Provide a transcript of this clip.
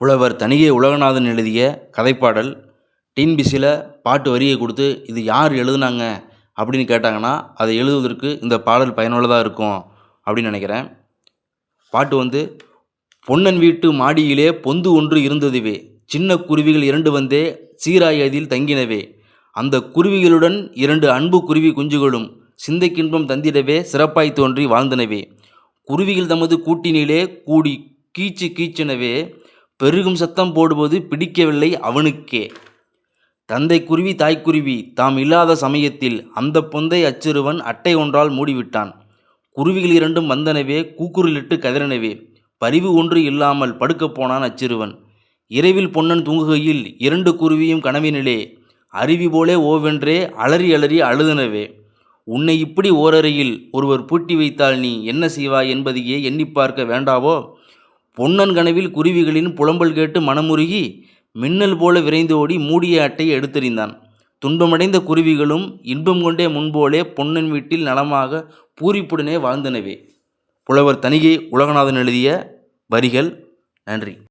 புலவர் தணிகை உலகநாதன் எழுதிய கதைப்பாடல். டிஎன்பிசியில் பாட்டு வரியை கொடுத்து இது யார் எழுதுனாங்க அப்படின்னு கேட்டாங்கன்னா அதை எழுதுவதற்கு இந்த பாடல் பயனுள்ளதாக இருக்கும் அப்படின்னு நினைக்கிறேன். பாட்டு பொன்னன் வீட்டு மாடியிலே பொந்து ஒன்று இருந்ததுவே, சின்ன குருவிகள் 2 வந்தே சீராய் அதில் தங்கினவே, அந்த குருவிகளுடன் 2 அன்பு குருவி குஞ்சுகளும் சிந்தைக்கின்பம் தந்திடவே சிறப்பாய் தோன்றி வாழ்ந்தனவே, குருவிகள் தமது கூட்டினிலே கூடி கீச்சு கீச்செனவே, பெருகும் சத்தம் போடுவது பிடிக்கவில்லை அவனுக்கே, தந்தை குருவி தாய்க்குருவி தாம் இல்லாத சமயத்தில் அந்த பொந்தை அச்சிறுவன் அட்டை ஒன்றால் மூடிவிட்டான், குருவிகள் 2ம் வந்தனவே கூக்குரலிட்டு கதறினவே, பரிவு ஒன்று இல்லாமல் படுக்கப் போனான் அச்சிறுவன், இரவில் பொன்னன் தூங்குகையில் 2 குருவியும் கனவினிலே அருவி போலே ஓவென்றே அலறி அலறி அழுதனவே, உன்னை இப்படி ஓரறையில் ஒருவர் பூட்டி வைத்தால் நீ என்ன செய்வாய் என்பதையே எண்ணி பார்க்க வேண்டாவோ, பொன்னன் கனவில் குருவிகளின் புலம்பல் கேட்டு மனமுருகி மின்னல் போல விரைந்தோடி மூடிய அட்டையை எடுத்தெறிந்தான், துன்பமடைந்த குருவிகளும் இன்பம் கொண்டே முன்போலே பொன்னன் வீட்டில் நலமாக பூரிப்புடனே வாழ்ந்தனவே. புலவர் தணிகை உலகநாதன் எழுதிய வரிகள். நன்றி.